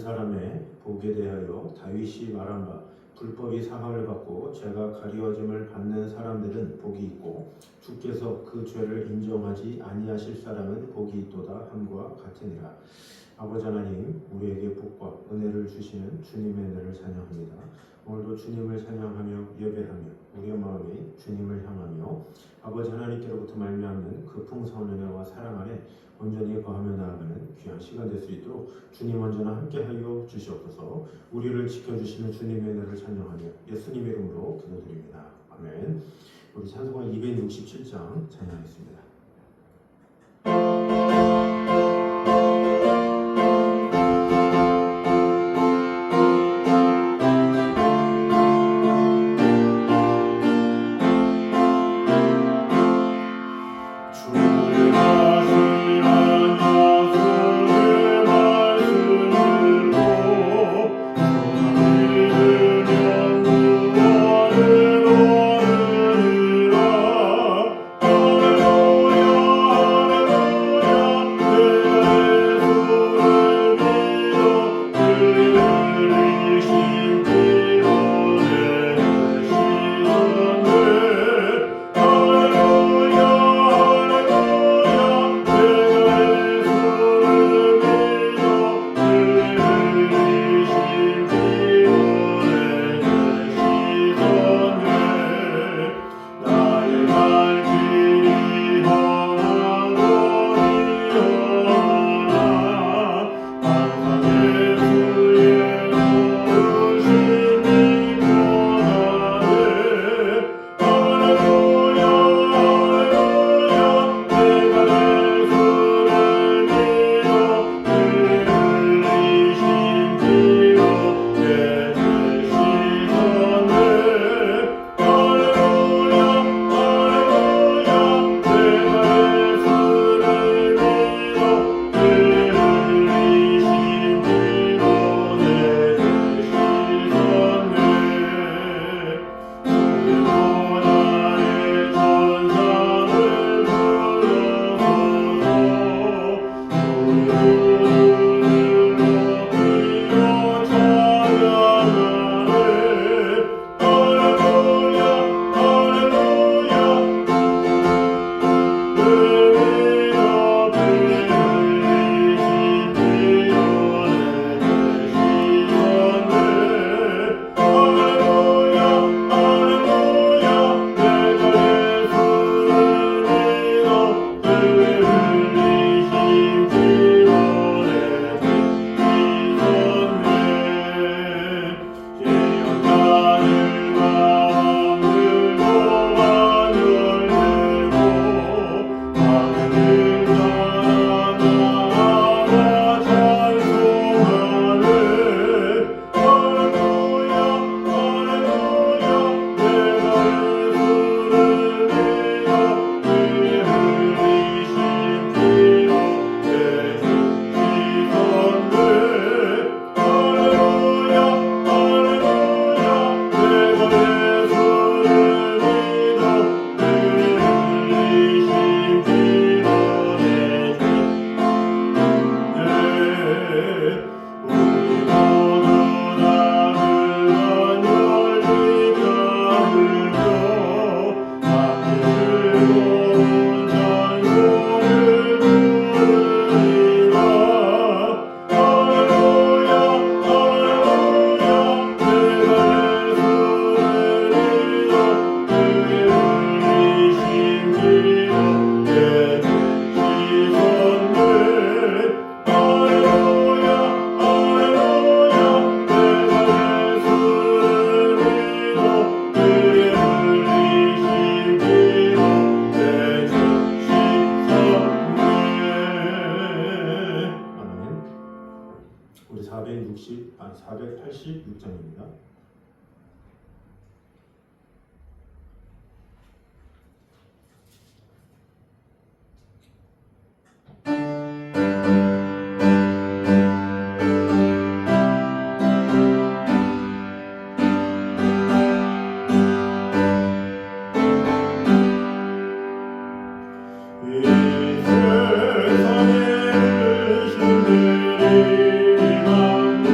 사람의 복에 대하여 다윗이 말한 바 불법이 사함을 받고 죄가 가리워짐을 받는 사람들은 복이 있고 주께서 그 죄를 인정하지 아니하실 사람은 복이 있도다 함과 같으니라. 아버지 하나님, 우리에게 복과 은혜를 주시는 주님의 은혜를 찬양합니다. 오늘도 주님을 찬양하며 예배하며 우리의 마음이 주님을 향하며 아버지 하나님께로부터 말미암는 그 풍성한 은혜와 사랑 안에 온전히 거하며 나아가는 귀한 시간 될 수 있도록 주님 언제나 함께하여 주시옵소서. 우리를 지켜주시는 주님의 은혜를 찬양하며 예수님의 이름으로 기도드립니다. 아멘. 우리 찬송가 267장 찬양하겠습니다. 우리 486장입니다. 이 세상의 신들이 만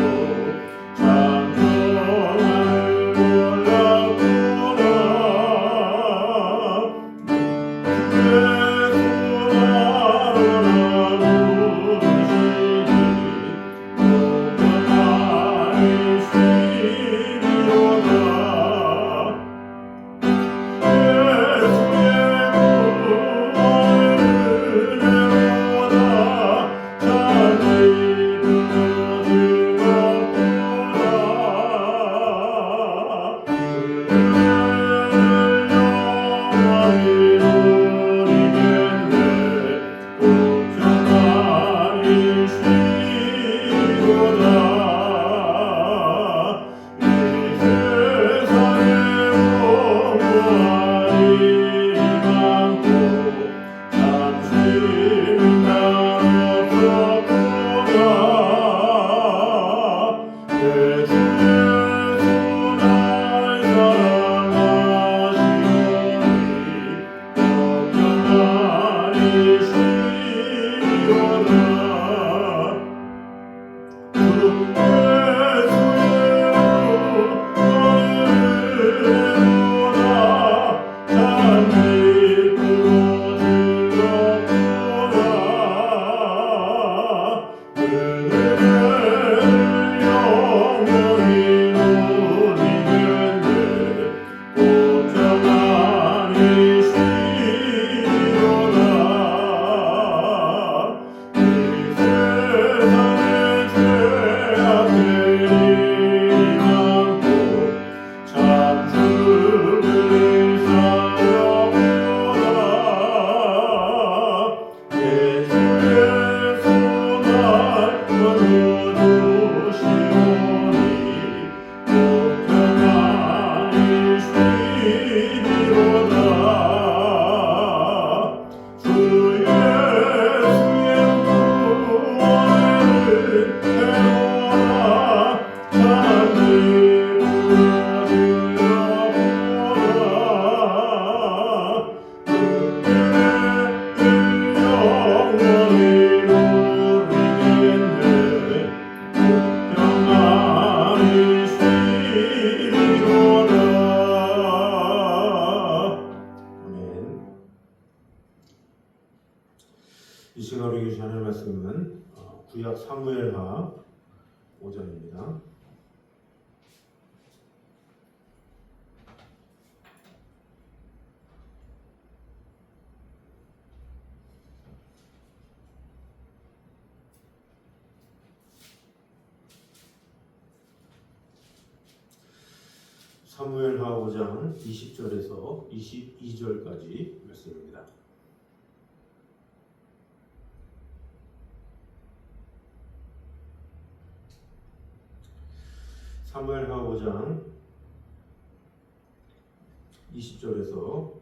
이 시간 우리 주신 하나님의 말씀은 구약 사무엘하 5장입니다. 사무엘하 5장 20절에서 22절까지 말씀입니다. 사무엘하 5장 20절에서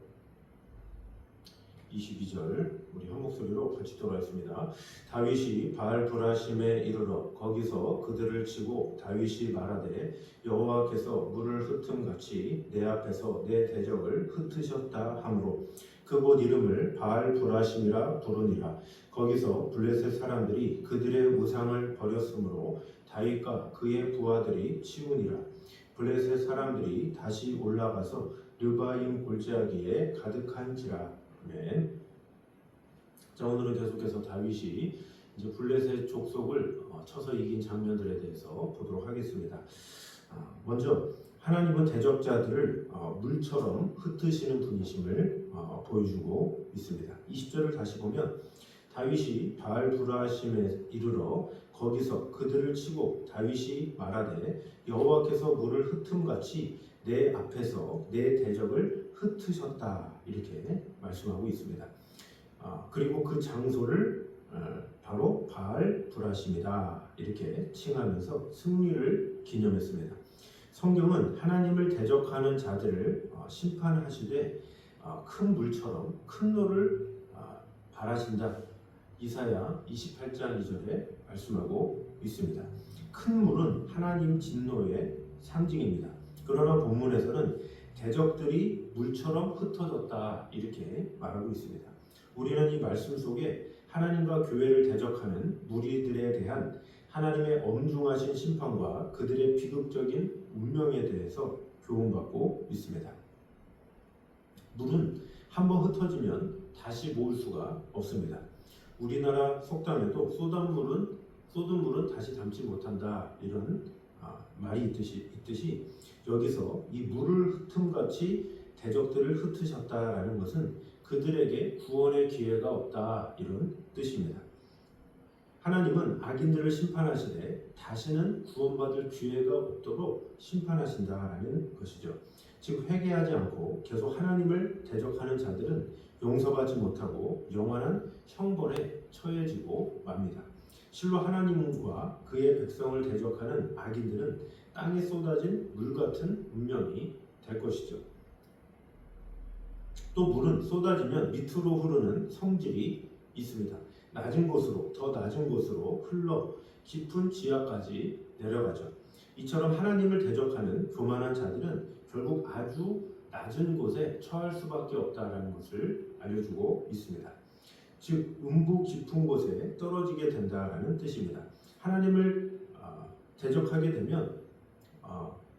22절 우리 한 목소리로 같이 돌아있습니다. 다윗이 바알브라심에 이르러 거기서 그들을 치고 다윗이 말하되 여호와께서 물을 흩음같이 내 앞에서 내 대적을 흩으셨다 하므로 그곳 이름을 바알브라심이라 부르니라. 거기서 블레셋 사람들이 그들의 우상을 버렸으므로 다윗과 그의 부하들이 치우니라. 블레셋 사람들이 다시 올라가서 르바임 골짜기에 가득한지라. 아멘. 자, 오늘은 계속해서 다윗이 이제 블레셋 족속을 쳐서 이긴 장면들에 대해서 보도록 하겠습니다. 먼저 하나님은 대적자들을 물처럼 흩으시는 분이심을 보여주고 있습니다. 20절을 다시 보면 다윗이 바알브라심에 이르러 거기서 그들을 치고 다윗이 말하되 여호와께서 물을 흩음같이 내 앞에서 내 대적을 흩으셨다 이렇게 말씀하고 있습니다. 그리고 그 장소를 바로 바알브라심이다 이렇게 칭하면서 승리를 기념했습니다. 성경은 하나님을 대적하는 자들을 심판하시되 큰 물처럼 큰 노를 바라신다. 이사야 28장 2절에 말씀하고 있습니다. 큰 물은 하나님 진노의 상징입니다. 그러나 본문에서는 대적들이 물처럼 흩어졌다 이렇게 말하고 있습니다. 우리는 이 말씀 속에 하나님과 교회를 대적하는 무리들에 대한 하나님의 엄중하신 심판과 그들의 비극적인 운명에 대해서 교훈받고 있습니다. 물은 한번 흩어지면 다시 모을 수가 없습니다. 우리나라 속담에도 쏟은 물은 다시 담지 못한다 이런 말이 있듯이 여기서 이 물을 흩음같이 대적들을 흩으셨다라는 것은 그들에게 구원의 기회가 없다 이런 뜻입니다. 하나님은 악인들을 심판하시되 다시는 구원받을 기회가 없도록 심판하신다라는 것이죠. 즉 회개하지 않고 계속 하나님을 대적하는 자들은 용서받지 못하고 영원한 형벌에 처해지고 맙니다. 실로 하나님과 그의 백성을 대적하는 악인들은 땅에 쏟아진 물 같은 운명이 될 것이죠. 또 물은 쏟아지면 밑으로 흐르는 성질이 있습니다. 더 낮은 곳으로 흘러 깊은 지하까지 내려가죠. 이처럼 하나님을 대적하는 교만한 자들은 결국 아주 낮은 곳에 처할 수밖에 없다라는 것을 알려주고 있습니다. 즉 음부 깊은 곳에 떨어지게 된다라는 뜻입니다. 하나님을 대적하게 되면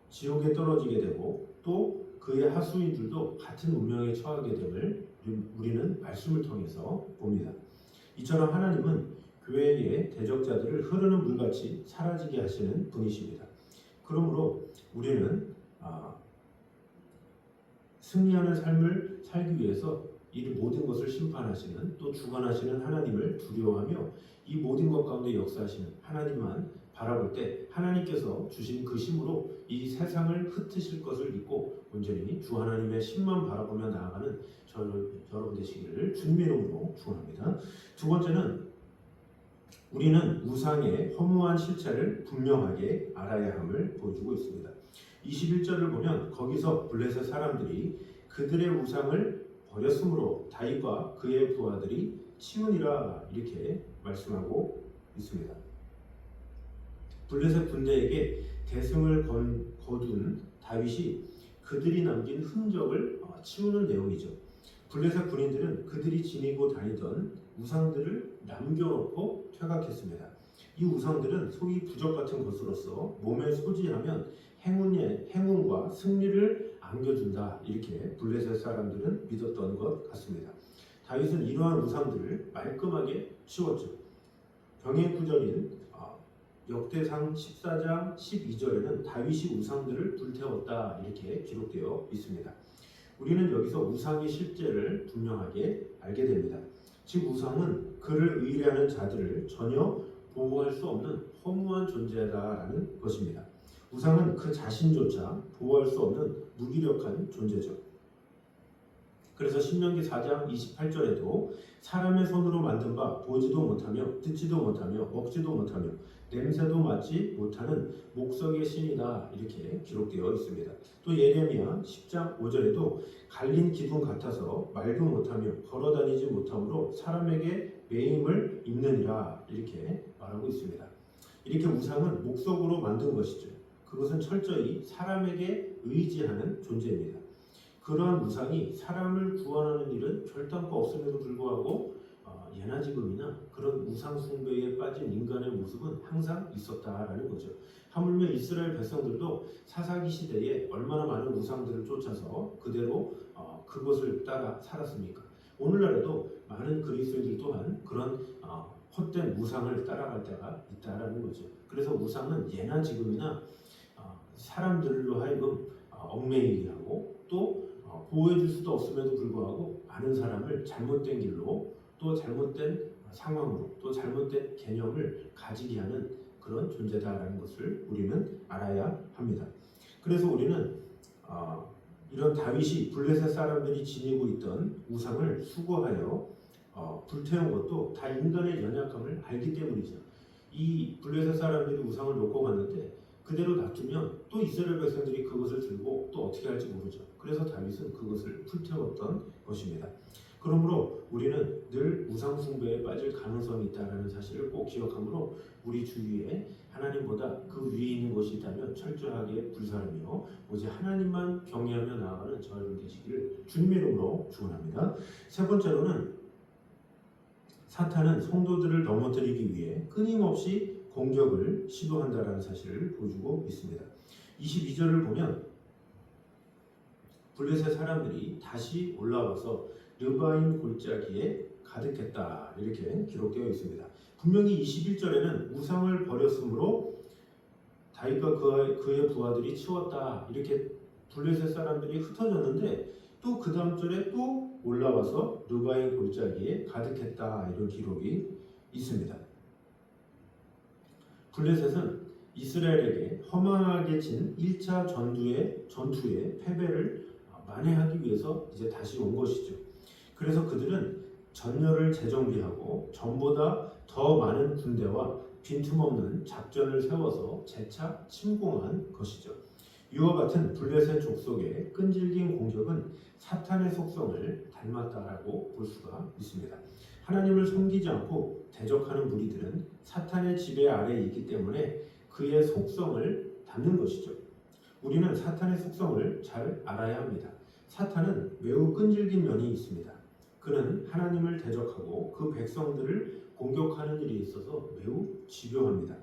지옥에 떨어지게 되고 또 그의 하수인들도 같은 운명에 처하게 됨을 우리는 말씀을 통해서 봅니다. 이처럼 하나님은 교회의 대적자들을 흐르는 물같이 사라지게 하시는 분이십니다. 그러므로 우리는 승리하는 삶을 살기 위해서 이 모든 것을 심판하시는 또 주관하시는 하나님을 두려워하며 이 모든 것 가운데 역사하시는 하나님만 바라볼 때 하나님께서 주신 그 힘으로 이 세상을 흩으실 것을 믿고 온전히 주 하나님의 힘만 바라보며 나아가는 여러분 되시기를 주님의 이름으로 축원합니다. 두 번째는 우리는 우상의 허무한 실체를 분명하게 알아야 함을 보여주고 있습니다. 21절을 보면 거기서 블레셋 사람들이 그들의 우상을 버렸으므로 다윗과 그의 부하들이 치우니라 이렇게 말씀하고 있습니다. 블레셋 군대에게 대승을 거둔 다윗이 그들이 남긴 흔적을 치우는 내용이죠. 블레셋 군인들은 그들이 지니고 다니던 우상들을 남겨놓고 퇴각했습니다. 이 우상들은 소위 부적 같은 것으로서 몸에 소지하면 행운과 승리를 안겨준다 이렇게 블레셋 사람들은 믿었던 것 같습니다. 다윗은 이러한 우상들을 말끔하게 치웠죠. 병행구절인 역대상 14장 12절에는 다윗이 우상들을 불태웠다 이렇게 기록되어 있습니다. 우리는 여기서 우상의 실제를 분명하게 알게 됩니다. 즉 우상은 그를 의뢰하는 자들을 전혀 보호할 수 없는 허무한 존재다라는 것입니다. 우상은 그 자신조차 보호할 수 없는 무기력한 존재죠. 그래서 신명기 4장 28절에도 사람의 손으로 만든 바 보지도 못하며 듣지도 못하며 먹지도 못하며 냄새도 맡지 못하는 목석의 신이다 이렇게 기록되어 있습니다. 또 예레미야 10장 5절에도 갈린 기둥 같아서 말도 못하며 걸어다니지 못하므로 사람에게 매임을 입느니라 이렇게 말하고 있습니다. 이렇게 우상은 목석으로 만든 것이죠. 그것은 철저히 사람에게 의지하는 존재입니다. 그러한 우상이 사람을 구원하는 일은 결단코 없음에도 불구하고 예나 지금이나 그런 우상 숭배에 빠진 인간의 모습은 항상 있었다라는 거죠. 하물며 이스라엘 백성들도 사사기 시대에 얼마나 많은 우상들을 쫓아서 그대로 그것을 따라 살았습니까? 오늘날에도 많은 그리스도인들 또한 그런 헛된 우상을 따라갈 때가 있다라는 거죠. 그래서 우상은 예나 지금이나 사람들로 하여금 얽매이게 하고 또 보호해줄 수도 없음에도 불구하고 많은 사람을 잘못된 길로 또 잘못된 상황으로 또 잘못된 개념을 가지게 하는 그런 존재다라는 것을 우리는 알아야 합니다. 그래서 우리는 이런 다윗이 블레셋 사람들이 지니고 있던 우상을 수거하여 불태운 것도 다 인간의 연약함을 알기 때문이죠. 이 블레셋 사람들이 우상을 놓고 갔는데 그대로 놔두면 또 이스라엘 백성들이 그것을 들고 또 어떻게 할지 모르죠. 그래서 다윗은 그것을 불태웠던 것입니다. 그러므로 우리는 늘 우상 숭배에 빠질 가능성이 있다는 사실을 꼭 기억하므로 우리 주위에 하나님보다 그 위에 있는 것이 있다면 철저하게 불사르며 오직 하나님만 경외하며 나아가는 저 여러분 되시기를 주님의 이름으로 축원합니다. 세 번째로는 사탄은 성도들을 넘어뜨리기 위해 끊임없이 공격을 시도한다는 사실을 보여주고 있습니다. 22절을 보면 블레셋 사람들이 다시 올라와서 르바임 골짜기에 가득했다 이렇게 기록되어 있습니다. 분명히 21절에는 우상을 버렸으므로 다윗과 그의 부하들이 치웠다 이렇게 블레셋 사람들이 흩어졌는데 또 그 다음 절에 또 올라와서 르바임 골짜기에 가득했다 이런 기록이 있습니다. 블레셋은 이스라엘에게 허망하게 친 1차 전투의 패배를 만회하기 위해서 이제 다시 온 것이죠. 그래서 그들은 전열을 재정비하고 전보다 더 많은 군대와 빈틈없는 작전을 세워서 재차 침공한 것이죠. 이와 같은 블레셋 족속의 끈질긴 공격은 사탄의 속성을 닮았다라고 볼 수가 있습니다. 하나님을 섬기지 않고 대적하는 무리들은 사탄의 지배 아래에 있기 때문에 그의 속성을 담는 것이죠. 우리는 사탄의 속성을 잘 알아야 합니다. 사탄은 매우 끈질긴 면이 있습니다. 그는 하나님을 대적하고 그 백성들을 공격하는 일에 있어서 매우 집요합니다.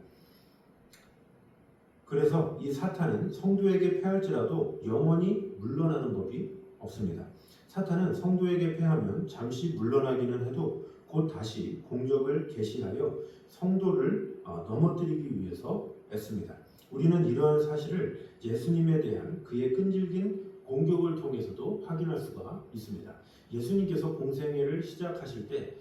그래서 이 사탄은 성도에게 패할지라도 영원히 물러나는 법이 없습니다. 사탄은 성도에게 패하면 잠시 물러나기는 해도 곧 다시 공격을 개시하여 성도를 넘어뜨리기 위해서 애씁니다. 우리는 이러한 사실을 예수님에 대한 그의 끈질긴 공격을 통해서도 확인할 수가 있습니다. 예수님께서 공생애를 시작하실 때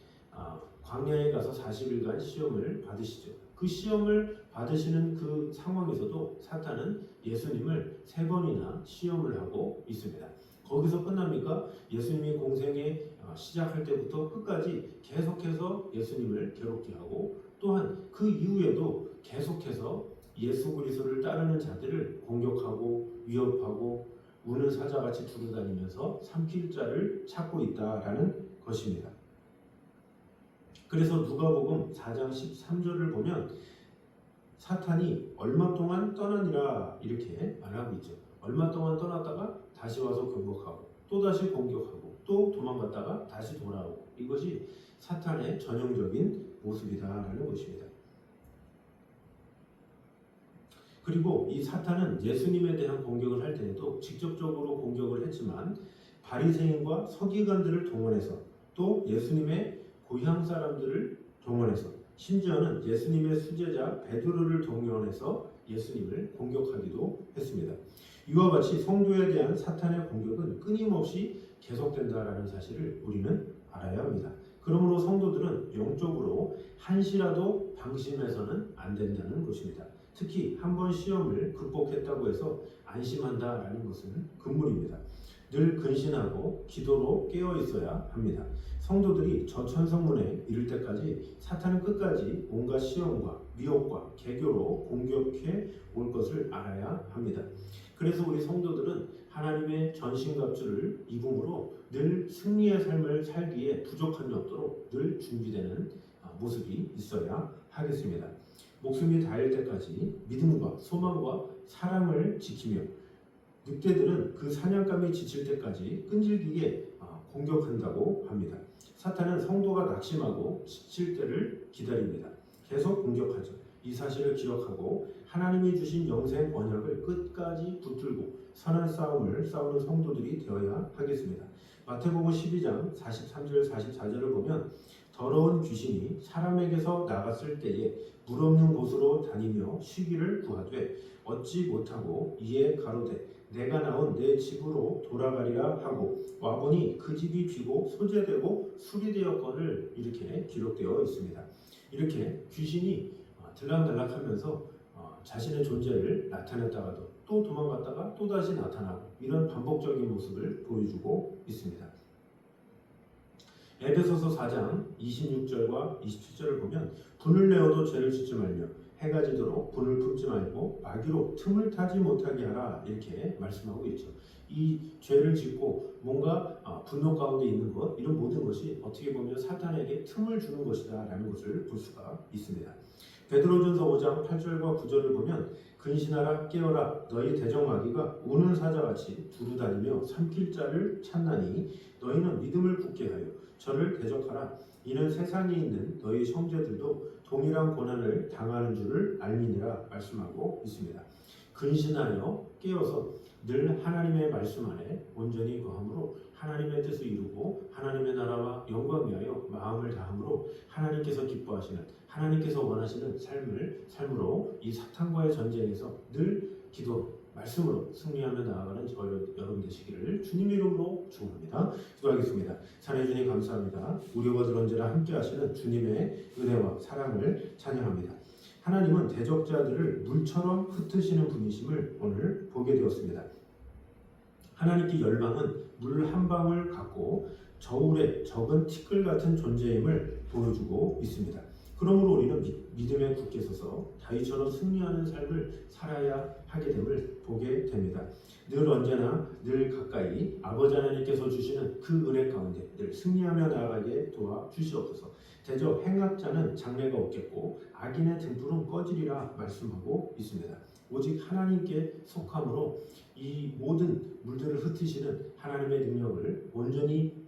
광야에 가서 40일간 시험을 받으시죠. 그 시험을 받으시는 그 상황에서도 사탄은 예수님을 3번이나 시험을 하고 있습니다. 거기서 끝납니까? 예수님이 공생애 시작할 때부터 끝까지 계속해서 예수님을 괴롭게 하고 또한 그 이후에도 계속해서 예수 그리스도를 따르는 자들을 공격하고 위협하고 우는 사자같이 두루다니면서 삼킬 자를 찾고 있다라는 것입니다. 그래서 누가복음 4장 13절을 보면 사탄이 얼마 동안 떠나니라 이렇게 말하고 있죠. 얼마 동안 떠났다가 다시 와서 공격하고 또 다시 공격하고 또 도망갔다가 다시 돌아오고 이것이 사탄의 전형적인 모습이다라는 것입니다. 그리고 이 사탄은 예수님에 대한 공격을 할 때에도 직접적으로 공격을 했지만 바리새인과 서기관들을 동원해서 또 예수님의 고향 사람들을 동원해서 심지어는 예수님의 수제자 베드로를 동원해서 예수님을 공격하기도 했습니다. 이와 같이 성도에 대한 사탄의 공격은 끊임없이 계속된다라는 사실을 우리는 알아야 합니다. 그러므로 성도들은 영적으로 한시라도 방심해서는 안 된다는 것입니다. 특히 한번 시험을 극복했다고 해서 안심한다라는 것은 금물입니다. 늘 근신하고 기도로 깨어 있어야 합니다. 성도들이 저 천성문에 이를 때까지 사탄은 끝까지 온갖 시험과 미혹과 개교로 공격해 올 것을 알아야 합니다. 그래서 우리 성도들은 하나님의 전신갑주를 입음으로 늘 승리의 삶을 살기에 부족함이 없도록 늘 준비되는 모습이 있어야 하겠습니다. 목숨이 다할 때까지 믿음과 소망과 사랑을 지키며 늑대들은 그 사냥감이 지칠 때까지 끈질기게 공격한다고 합니다. 사탄은 성도가 낙심하고 지칠 때를 기다립니다. 계속 공격하죠. 이 사실을 기억하고 하나님이 주신 영생 언약을 끝까지 붙들고 선한 싸움을 싸우는 성도들이 되어야 하겠습니다. 마태복음 12장 43절 44절을 보면 더러운 귀신이 사람에게서 나갔을 때에 물 없는 곳으로 다니며 쉬기를 구하되 얻지 못하고 이에 가로되 내가 나온 내 집으로 돌아가리라 하고 와보니 그 집이 비고 소재되고 수리되었거늘 이렇게 기록되어 있습니다. 이렇게 귀신이 들락날락하면서 자신의 존재를 나타냈다가도 또 도망갔다가 또 다시 나타나고 이런 반복적인 모습을 보여주고 있습니다. 에베소서 4장 26절과 27절을 보면 분을 내어도 죄를 짓지 말며 해가 지도록 분을 품지 말고 마귀로 틈을 타지 못하게 하라 이렇게 말씀하고 있죠. 이 죄를 짓고 뭔가 분노 가운데 있는 것 이런 모든 것이 어떻게 보면 사탄에게 틈을 주는 것이다 라는 것을 볼 수가 있습니다. 베드로전서 5장 8절과 9절을 보면 근신하라 깨어라 너희 대적 마귀가 우는 사자같이 두루다니며 삼킬 자를 찾나니 너희는 믿음을 굳게 하여 저를 대적하라. 이는 세상에 있는 너희 형제들도 동일한 고난을 당하는 줄을 알미니라 말씀하고 있습니다. 근신하여 깨어서 늘 하나님의 말씀 안에 온전히 거함으로 하나님의 뜻을 이루고 하나님의 나라와 영광 위하여 마음을 다함으로 하나님께서 기뻐하시는 하나님께서 원하시는 삶으로 이 사탄과의 전쟁에서 늘 기도 말씀으로 승리하며 나아가는 저 여러분 되시기를 주님의 이름으로 축원합니다. 기도하겠습니다. 사랑해 주님 감사합니다. 우리와 늘 언제나 함께 하시는 주님의 은혜와 사랑을 찬양합니다. 하나님은 대적자들을 물처럼 흩으시는 분이심을 오늘 보게 되었습니다. 하나님께 열방은 물 한 방울 같고 저울에 적은 티끌 같은 존재임을 보여주고 있습니다. 그러므로 우리는 믿음에 굳게 서서 다윗처럼 승리하는 삶을 살아야 하게 됨을 보게 됩니다. 늘 언제나 늘 가까이 아버지 하나님께서 주시는 그 은혜 가운데 늘 승리하며 나아가게 도와주시옵소서. 대저 행악자는 장래가 없겠고 악인의 등불은 꺼지리라 말씀하고 있습니다. 오직 하나님께 속함으로 이 모든 물들을 흩으시는 하나님의 능력을 온전히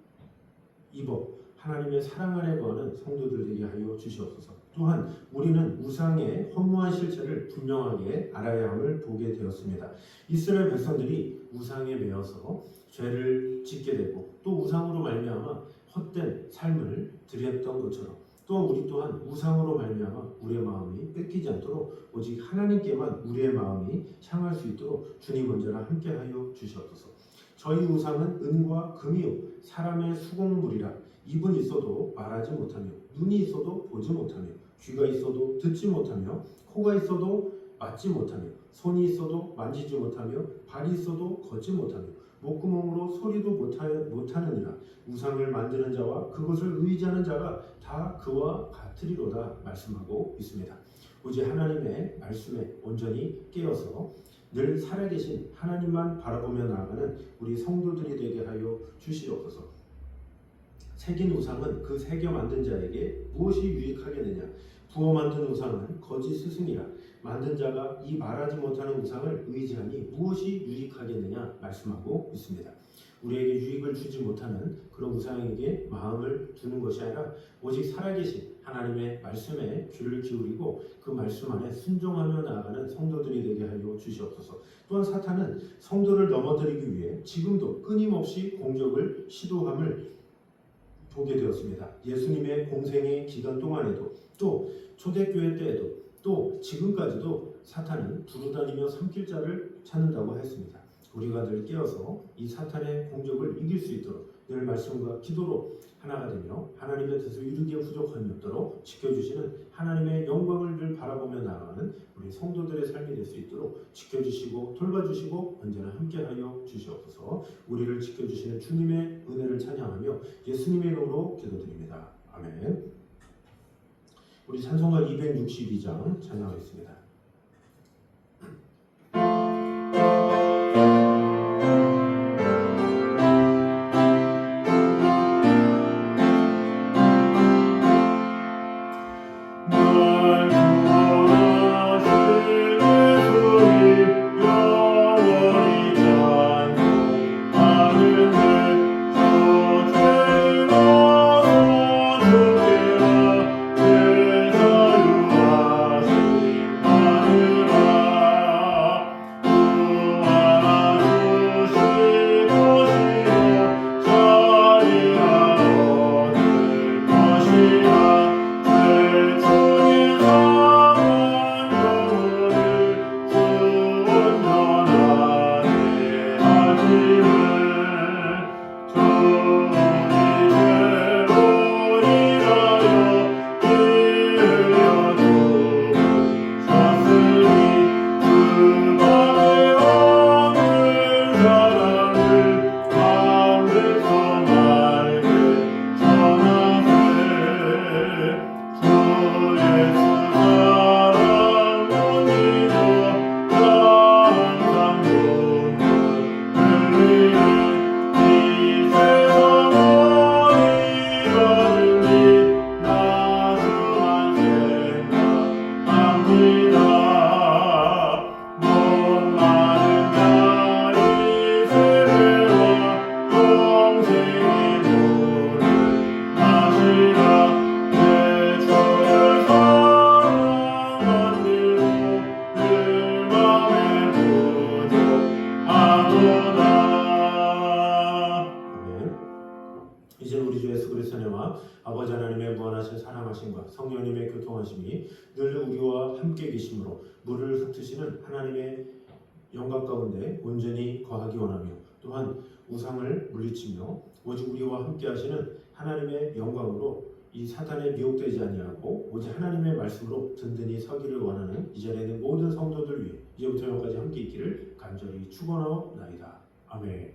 입어 하나님의 사랑 안에 거하는 성도들 되게 하여 주시옵소서. 또한 우리는 우상의 허무한 실체를 분명하게 알아야 함을 보게 되었습니다. 이스라엘 백성들이 우상에 매여서 죄를 짓게 되고 또 우상으로 말미암아 헛된 삶을 드렸던 것처럼 또 우리 또한 우상으로 말미암아 우리의 마음이 뺏기지 않도록 오직 하나님께만 우리의 마음이 향할 수 있도록 주님 언제나 함께하여 주시옵소서. 저희 우상은 은과 금이요 사람의 수공물이라 입은 있어도 말하지 못하며 눈이 있어도 보지 못하며 귀가 있어도 듣지 못하며 코가 있어도 맞지 못하며 손이 있어도 만지지 못하며 발이 있어도 걷지 못하며 목구멍으로 소리도 못하느니라. 우상을 만드는 자와 그것을 의지하는 자가 다 그와 같으리로다 말씀하고 있습니다. 오직 하나님의 말씀에 온전히 깨어서 늘 살아계신 하나님만 바라보며 나아가는 우리 성도들이 되게 하여 주시옵소서. 새긴 우상은 그 새겨 만든 자에게 무엇이 유익하겠느냐? 부어 만든 우상은 거짓 스승이라. 만든 자가 이 말하지 못하는 우상을 의지하니 무엇이 유익하겠느냐 말씀하고 있습니다. 우리에게 유익을 주지 못하는 그런 우상에게 마음을 두는 것이 아니라 오직 살아계신 하나님의 말씀에 귀를 기울이고 그 말씀 안에 순종하며 나아가는 성도들이 되게 하여 주시옵소서. 또한 사탄은 성도를 넘어뜨리기 위해 지금도 끊임없이 공격을 시도함을 보게 되었습니다. 예수님의 공생의 기간 동안에도 또 초대교회 때에도 또 지금까지도 사탄은 두루다니며 삼킬 자를 찾는다고 했습니다. 우리가 늘 깨어서 이 사탄의 공격을 이길 수 있도록 늘 말씀과 기도로 하나가 되며 하나님의 뜻을 이루기에 부족함이 없도록 지켜주시는 하나님의 영광을 늘 바라보며 나아가는 우리 성도들의 삶이 될 수 있도록 지켜주시고 돌봐주시고 언제나 함께하여 주시옵소서. 우리를 지켜주시는 주님의 은혜를 찬양하며 예수님의 이름으로 기도드립니다. 아멘. 우리 찬송가 262장 찬양하겠습니다. 아버지 하나님의 무한하신 사랑하심과 성령님의 교통하심이 늘 우리와 함께 계심으로 물을 흩으시는 하나님의 영광 가운데 온전히 거하기 원하며 또한 우상을 물리치며 오직 우리와 함께 하시는 하나님의 영광으로 이 사탄에 미혹되지 아니하고 오직 하나님의 말씀으로 든든히 서기를 원하는 이 자리에 있는 모든 성도들 위해 이제부터 영까지 함께 있기를 간절히 축원하옵나이다. 아멘.